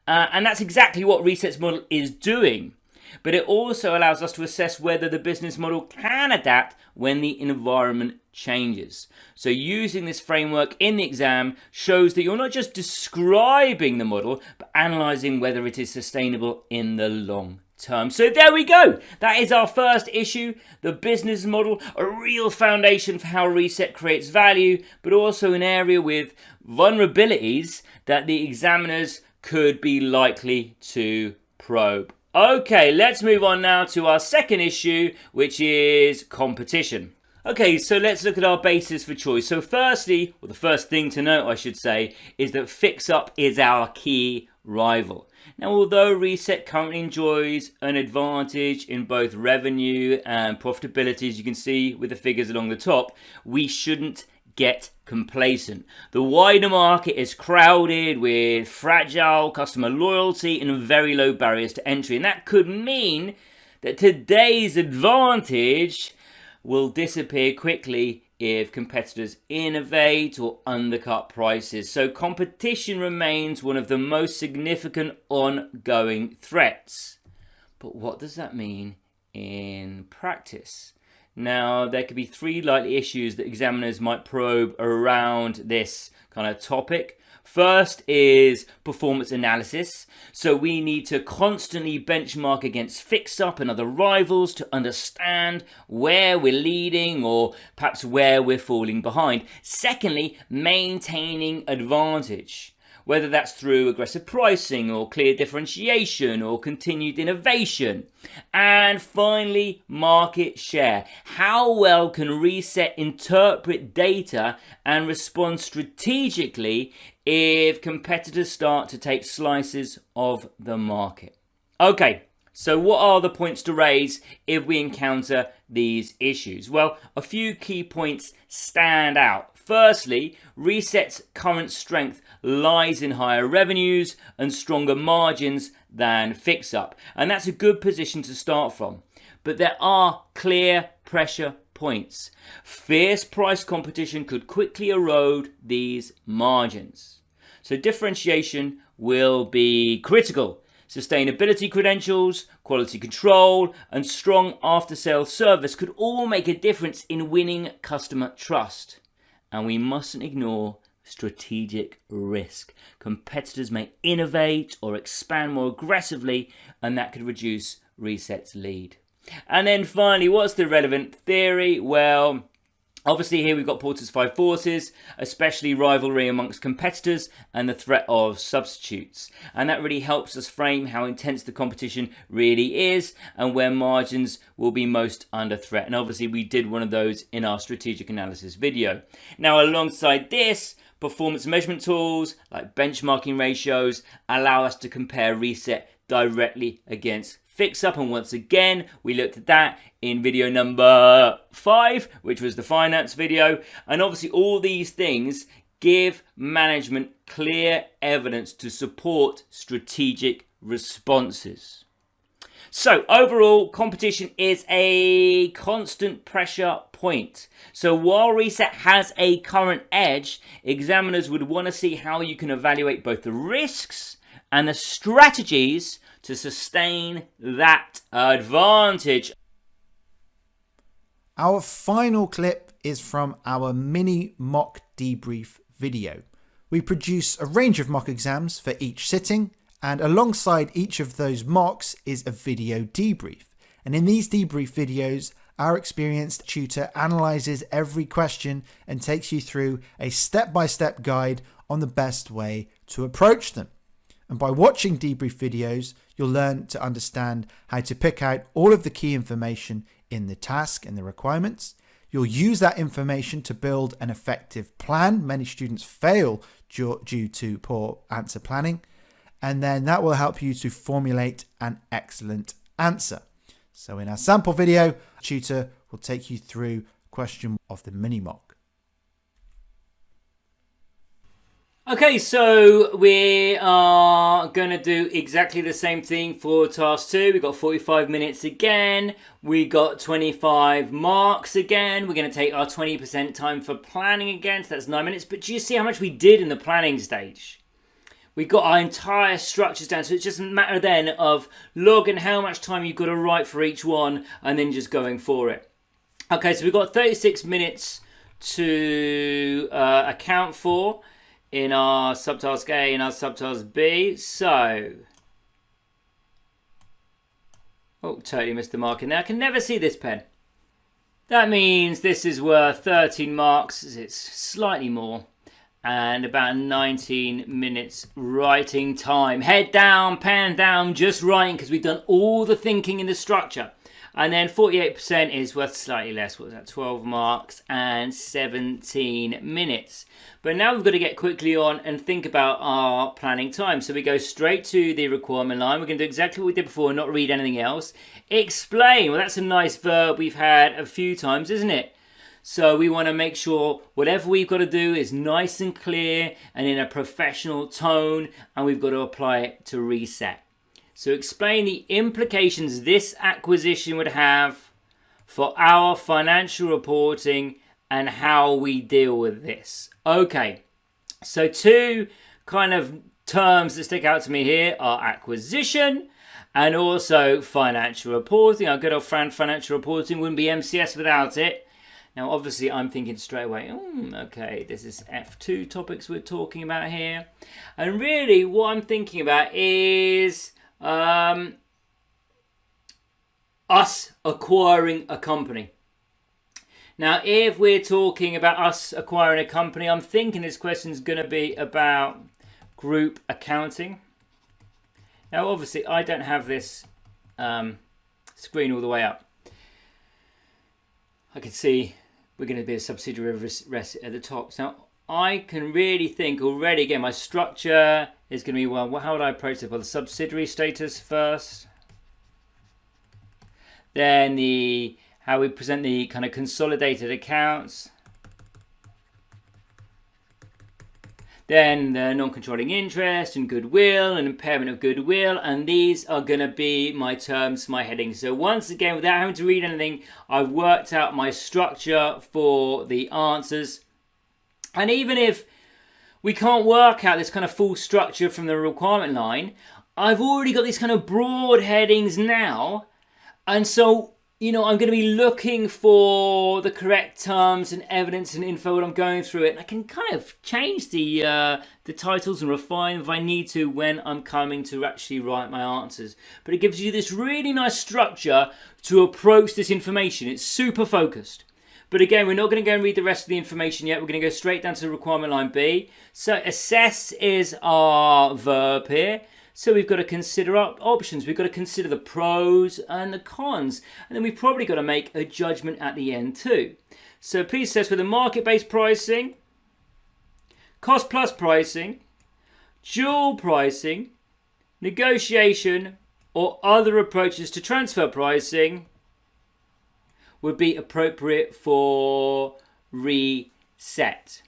And that's exactly what Ressett's model is doing. But it also allows us to assess whether the business model can adapt when the environment changes. So using this framework in the exam shows that you're not just describing the model, but analysing whether it is sustainable in the long term. So there we go. That is our first issue, the business model, a real foundation for how Ressett creates value, but also an area with vulnerabilities that the examiners could be likely to probe. Okay, let's move on now to our second issue, which is competition. Okay, so let's look at our basis for choice. So firstly, or the first thing to note, I should say, is that Fix-Up is our key rival. Now, although Ressett currently enjoys an advantage in both revenue and profitability, as you can see with the figures along the top, we shouldn't get complacent. The wider market is crowded with fragile customer loyalty and very low barriers to entry, and that could mean that today's advantage will disappear quickly if competitors innovate or undercut prices. So competition remains one of the most significant ongoing threats. But what does that mean in practice? Now, there could be three likely issues that examiners might probe around this kind of topic. First is performance analysis. So we need to constantly benchmark against Fix-Up and other rivals to understand where we're leading or perhaps where we're falling behind. Secondly, maintaining advantage, whether that's through aggressive pricing or clear differentiation or continued innovation. And finally, market share. How well can Ressett interpret data and respond strategically if competitors start to take slices of the market? Okay, so what are the points to raise if we encounter these issues? Well, a few key points stand out. Firstly, Ressett's current strength lies in higher revenues and stronger margins than Fix-Up, and that's a good position to start from. But there are clear pressure points. Fierce price competition could quickly erode these margins. So differentiation will be critical. Sustainability credentials, quality control, and strong after-sales service could all make a difference in winning customer trust. And we mustn't ignore strategic risk. Competitors may innovate or expand more aggressively, and that could reduce Ressett's lead. And then finally, what's the relevant theory? Well, obviously here we've got Porter's 5 forces, especially rivalry amongst competitors and the threat of substitutes. And that really helps us frame how intense the competition really is and where margins will be most under threat. And obviously we did one of those in our strategic analysis video. Now alongside this, performance measurement tools like benchmarking ratios allow us to compare Ressett directly against FixUp, and once again we looked at that in video number 5, which was the finance video. And obviously all these things give management clear evidence to support strategic responses. So overall, competition is a constant pressure point. So while Ressett has a current edge, examiners would want to see how you can evaluate both the risks and the strategies to sustain that advantage. Our final clip is from our mini mock debrief video. We produce a range of mock exams for each sitting, and alongside each of those mocks is a video debrief. And in these debrief videos, our experienced tutor analyzes every question and takes you through a step-by-step guide on the best way to approach them. And by watching debrief videos, you'll learn to understand how to pick out all of the key information in the task and the requirements. You'll use that information to build an effective plan. Many students fail due to poor answer planning. And then that will help you to formulate an excellent answer. So in our sample video, the tutor will take you through question of the mini mock. Okay, so we are going to do exactly the same thing for task 2. We've got 45 minutes again. We got 25 marks again. We're going to take our 20% time for planning again. So that's 9 minutes. But do you see how much we did in the planning stage? We got our entire structures down, so it's just a matter then of logging how much time you've got to write for each one and then just going for it. Okay, so we've got 36 minutes to account for in our subtask A and our subtask B. So, oh, totally missed the mark in there. I can never see this pen. That means this is worth 13 marks. It's slightly more. And about 19 minutes writing time. Head down, pen down, just writing because we've done all the thinking in the structure. And then 48% is worth slightly less. What was that? 12 marks and 17 minutes. But now we've got to get quickly on and think about our planning time. So we go straight to the requirement line. We're going to do exactly what we did before and not read anything else. Explain. Well, that's a nice verb we've had a few times, isn't it? So we want to make sure whatever we've got to do is nice and clear and in a professional tone, and we've got to apply it to Ressett. So explain the implications this acquisition would have for our financial reporting and how we deal with this. Okay, so two kind of terms that stick out to me here are acquisition and also financial reporting. Our good old friend financial reporting wouldn't be MCS without it. Now, obviously, I'm thinking straight away, okay, this is F2 topics we're talking about here. And really, what I'm thinking about is us acquiring a company. Now, if we're talking about us acquiring a company, I'm thinking this question is going to be about group accounting. Now, obviously, I don't have this screen all the way up. I can see we're going to be a subsidiary of Ressett at the top. So I can really think already, again, my structure is going to be, well, how would I approach it? Well, the subsidiary status first. Then how we present the kind of consolidated accounts. Then the non-controlling interest and goodwill and impairment of goodwill. And these are going to be my terms, my headings. So once again, without having to read anything, I've worked out my structure for the answers. And even if we can't work out this kind of full structure from the requirement line, I've already got these kind of broad headings now. And so, I'm going to be looking for the correct terms and evidence and info when I'm going through it. And I can kind of change the titles and refine them if I need to when I'm coming to actually write my answers. But it gives you this really nice structure to approach this information. It's super focused. But again, we're not going to go and read the rest of the information yet. We're going to go straight down to the requirement line B. So assess is our verb here. So we've got to consider options. We've got to consider the pros and the cons. And then we've probably got to make a judgment at the end too. So please assess whether market-based pricing, cost-plus pricing, dual pricing, negotiation, or other approaches to transfer pricing would be appropriate for Ressett.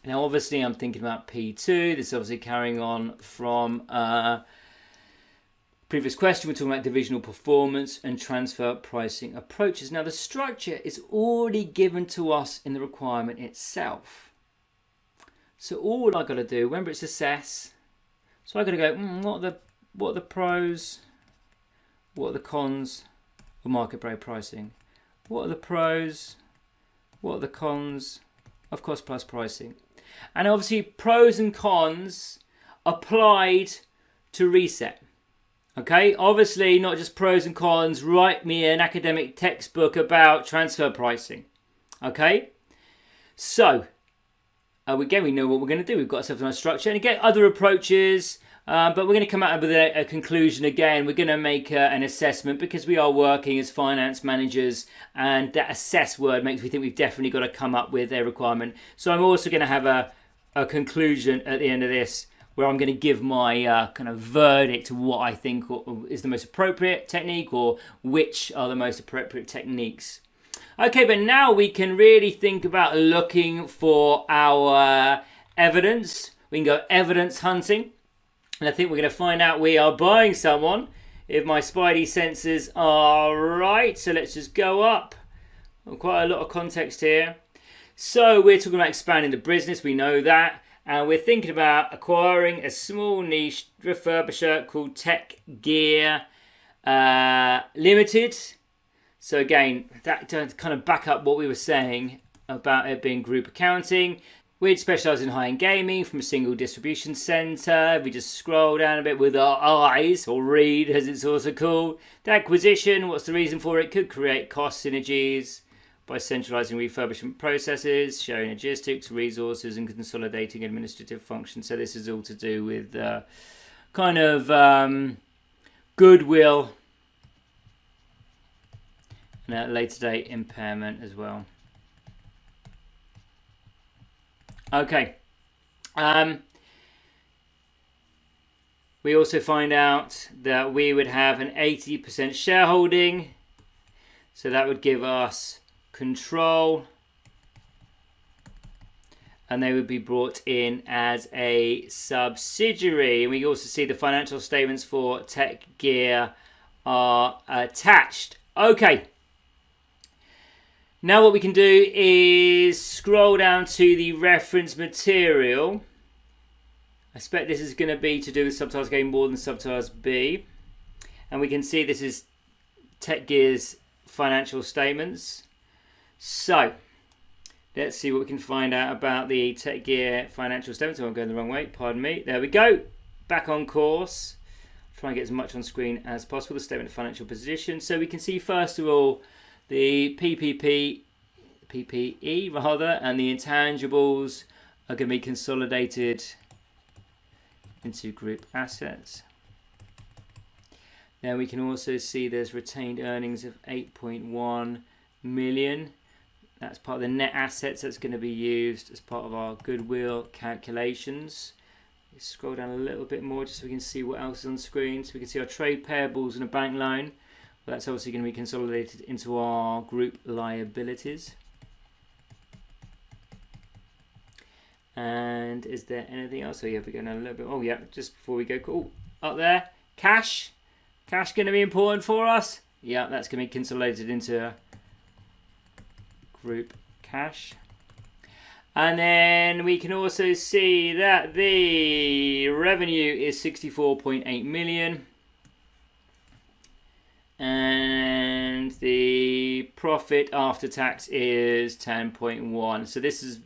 Now, obviously, I'm thinking about P2. This is obviously carrying on from previous question. We're talking about divisional performance and transfer pricing approaches. Now, the structure is already given to us in the requirement itself. So all I've got to do, remember it's assess. So I've got to go, what are the pros? What are the cons of market-based pricing? What are the pros? What are the cons of cost-plus pricing? And obviously, pros and cons applied to Ressett. Okay, obviously, not just pros and cons. Write me an academic textbook about transfer pricing. Okay, so again, we know what we're going to do. We've got ourselves a nice structure, and again, other approaches. But we're going to come out with a conclusion again. We're going to make an assessment because we are working as finance managers, and that assess word makes me think we've definitely got to come up with a requirement. So I'm also going to have a conclusion at the end of this where I'm going to give my kind of verdict to what I think is the most appropriate technique or which are the most appropriate techniques. Okay, but now we can really think about looking for our evidence. We can go evidence hunting. And I think we're going to find out we are buying someone if my spidey senses are right. So let's just go up. Quite a lot of context here. So we're talking about expanding the business. We know that. And we're thinking about acquiring a small niche refurbisher called Tech Gear Limited. So again, that to kind of back up what we were saying about it being group accounting. We'd specialise in high-end gaming from a single distribution centre. If we just scroll down a bit with our eyes, or read as it's also called. The acquisition, what's the reason for it? Could create cost synergies by centralising refurbishment processes, sharing logistics, resources and consolidating administrative functions. So this is all to do with kind of goodwill and a later date impairment as well. Okay, we also find out that we would have an 80% shareholding, so that would give us control, and they would be brought in as a subsidiary. And we also see the financial statements for Tech Gear are attached. Okay. Now what we can do is scroll down to the reference material. I expect this is going to be to do with subtask A more than subtask B. And we can see this is Tech Gear's financial statements. So, let's see what we can find out about the Tech Gear financial statements. Oh, I'm going the wrong way, pardon me. There we go. Back on course. Try and get as much on screen as possible. The statement of financial position. So we can see first of all the PPE and the intangibles are going to be consolidated into group assets. Now we can also see there's retained earnings of 8.1 million. That's part of the net assets that's going to be used as part of our goodwill calculations. Let's scroll down a little bit more just so we can see what else is on screen. So we can see our trade payables and a bank loan. Well, that's obviously going to be consolidated into our group liabilities. And is there anything else? Oh yeah, we're going a little bit. Oh yeah, just before we go, cool. Up there, cash. Cash going to be important for us. Yeah, that's going to be consolidated into group cash. And then we can also see that the revenue is 64.8 million. And the profit after tax is 10.1. So this is,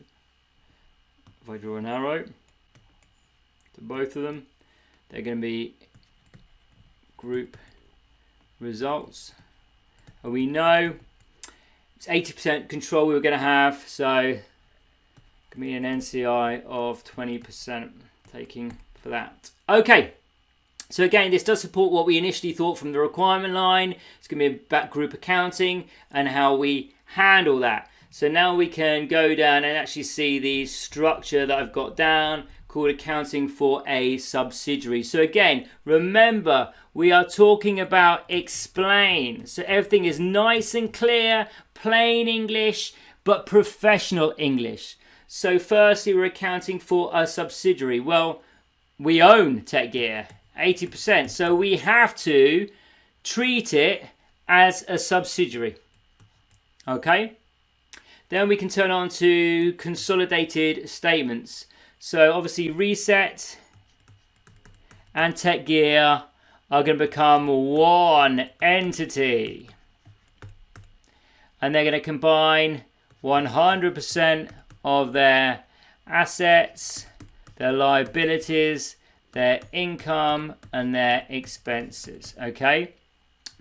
if I draw an arrow to both of them, they're going to be group results. And we know it's 80% control we were going to have, so give me an NCI of 20% taking for that. Okay. So again, this does support what we initially thought from the requirement line. It's going to be about group accounting and how we handle that. So now we can go down and actually see the structure that I've got down called accounting for a subsidiary. So again, remember, we are talking about explain. So everything is nice and clear, plain English, but professional English. So firstly, we're accounting for a subsidiary. Well, we own TechGear. 80%. So we have to treat it as a subsidiary. Okay. Then we can turn on to consolidated statements. So obviously Ressett and TechGear are going to become one entity. And they're going to combine 100% of their assets, their liabilities, their income and their expenses, okay?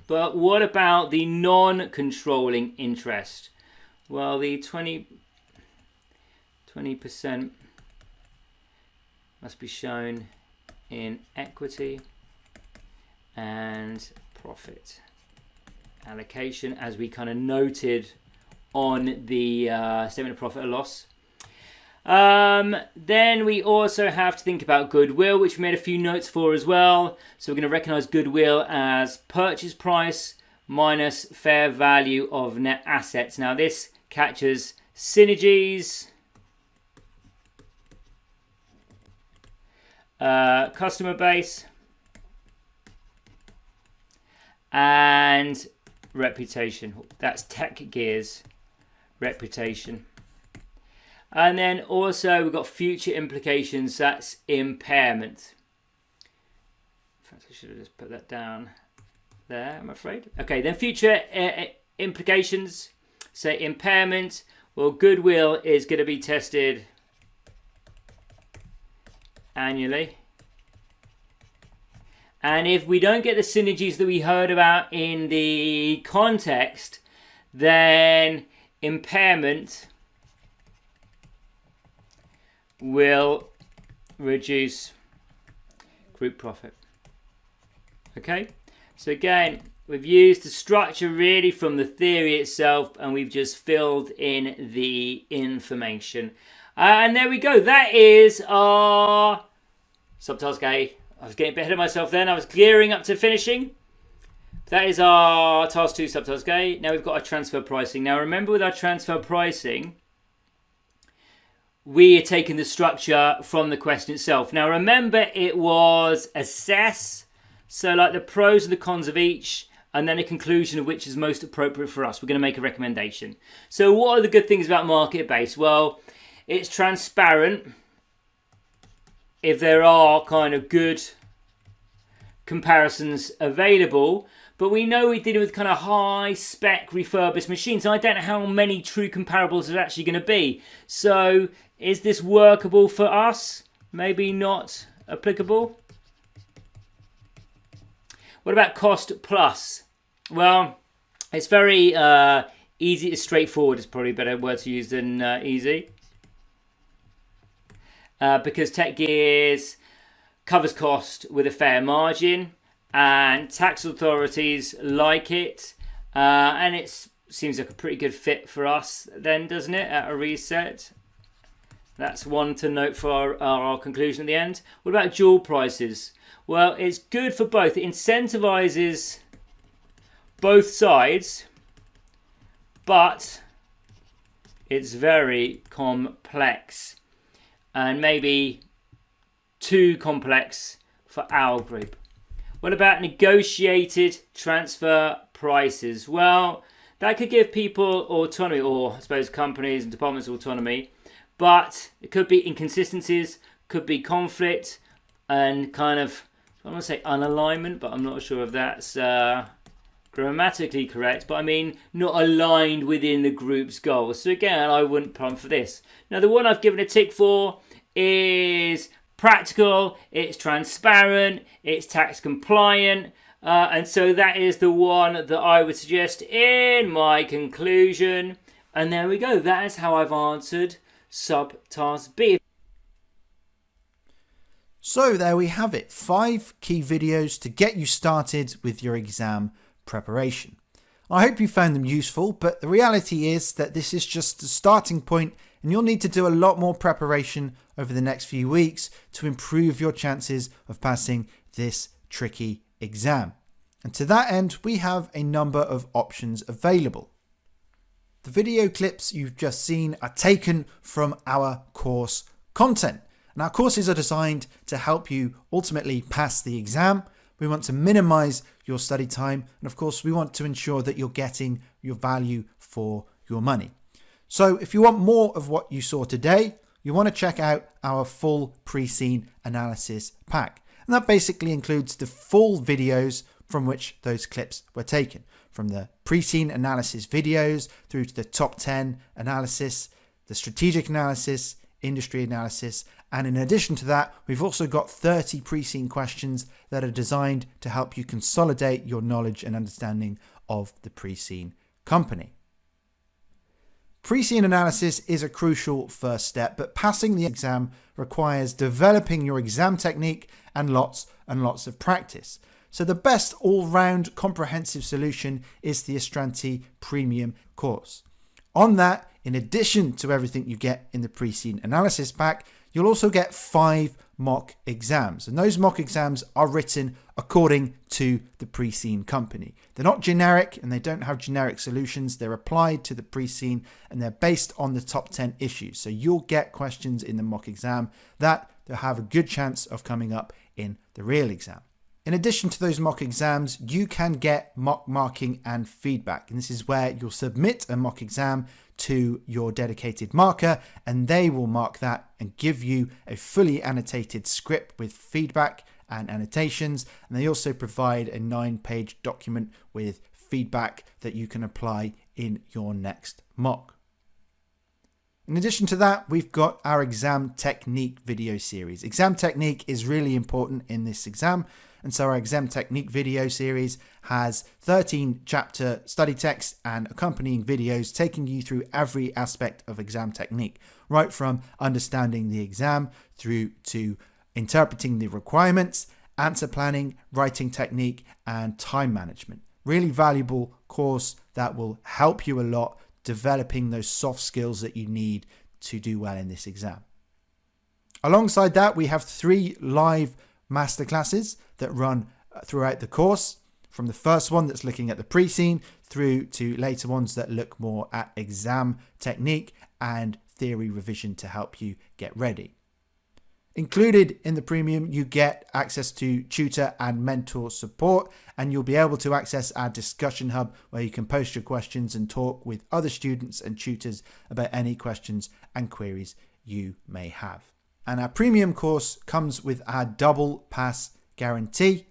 But what about the non-controlling interest? Well, the 20% must be shown in equity and profit allocation, as we kind of noted on the statement of profit and loss. Then we also have to think about goodwill, which we made a few notes for as well. So we're going to recognize goodwill as purchase price minus fair value of net assets. Now this captures synergies, customer base, and reputation. That's TechGear's reputation. And then also we've got future implications, that's impairment. In fact, I should have just put that down there, I'm afraid. Okay, then future implications, say impairment. Well, goodwill is going to be tested annually. And if we don't get the synergies that we heard about in the context, then impairment will reduce group profit. Okay, so again, we've used the structure really from the theory itself, and we've just filled in the information. And there we go. That is our subtask A. I was getting a bit ahead of myself then. I was gearing up to finishing. That is our task 2 subtask A. Now we've got our transfer pricing. Now remember, with our transfer pricing, we are taking the structure from the question itself. Now remember, it was assess, so like the pros and the cons of each, and then a conclusion of which is most appropriate for us. We're going to make a recommendation. So what are the good things about market-based? Well, it's transparent. If there are kind of good comparisons available, but we know we're dealing with kind of high-spec refurbished machines. I don't know how many true comparables there's actually going to be. So is this workable for us? Maybe not applicable. What about cost plus? Well, it's very easy. It's straightforward. It's probably a better word to use than easy. Because TechGears covers cost with a fair margin, and tax authorities like it, and it seems like a pretty good fit for us then, doesn't it, at a Ressett? That's one to note for our conclusion at the end. What about dual prices? Well, it's good for both. It incentivizes both sides, but it's very complex, and maybe too complex for our group. What about negotiated transfer prices? Well, that could give people autonomy, or I suppose companies and departments autonomy, but it could be inconsistencies, could be conflict, and kind of, I want to say unalignment, but I'm not sure if that's grammatically correct, but I mean not aligned within the group's goals. So again, I wouldn't prompt for this. Now the one I've given a tick for is practical, it's transparent, it's tax compliant, and so that is the one that I would suggest in my conclusion. And there we go, that is how I've answered subtask B. So there we have it, 5 key videos to get you started with your exam preparation. I hope you found them useful, but the reality is that this is just the starting point, and you'll need to do a lot more preparation over the next few weeks to improve your chances of passing this tricky exam. And to that end, we have a number of options available. The video clips you've just seen are taken from our course content. And our courses are designed to help you ultimately pass the exam. We want to minimize your study time. And of course, we want to ensure that you're getting your value for your money. So if you want more of what you saw today, you want to check out our full pre-scene analysis pack. And that basically includes the full videos from which those clips were taken. From the pre-scene analysis videos through to the top 10 analysis, the strategic analysis, industry analysis, and in addition to that, we've also got 30 pre-scene questions that are designed to help you consolidate your knowledge and understanding of the pre-scene company. Pre-scene analysis is a crucial first step, but passing the exam requires developing your exam technique and lots of practice. So the best all-round comprehensive solution is the Astranti Premium course. On that, in addition to everything you get in the pre-scene analysis pack, you'll also get 5 mock exams. And those mock exams are written according to the pre-scene company. They're not generic and they don't have generic solutions. They're applied to the pre-scene and they're based on the top 10 issues. So you'll get questions in the mock exam that they'll have a good chance of coming up in the real exam. In addition to those mock exams, you can get mock marking and feedback. And this is where you'll submit a mock exam to your dedicated marker and they will mark that and give you a fully annotated script with feedback and annotations. And they also provide a 9-page document with feedback that you can apply in your next mock. In addition to that, we've got our exam technique video series. Exam technique is really important in this exam. And so our exam technique video series has 13 chapter study texts and accompanying videos taking you through every aspect of exam technique, right from understanding the exam through to interpreting the requirements, answer planning, writing technique, and time management. Really valuable course that will help you a lot developing those soft skills that you need to do well in this exam. Alongside that, we have 3 live masterclasses that run throughout the course, from the first one that's looking at the pre-scene through to later ones that look more at exam technique and theory revision to help you get ready. Included in the premium, you get access to tutor and mentor support, and you'll be able to access our discussion hub where you can post your questions and talk with other students and tutors about any questions and queries you may have. And our premium course comes with our double pass guarantee,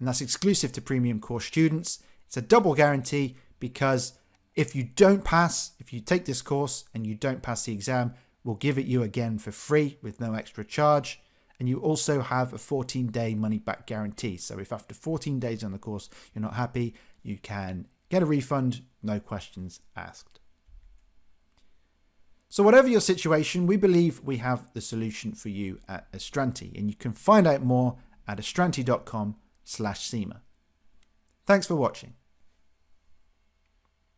and that's exclusive to premium course students. It's a double guarantee because if you don't pass, if you take this course and you don't pass the exam, we'll give it you again for free with no extra charge. And you also have a 14-day money-back guarantee. So if after 14 days on the course you're not happy, you can get a refund, no questions asked. So whatever your situation, we believe we have the solution for you at Astranti, and you can find out more at astranti.com/CIMA. Thanks for watching.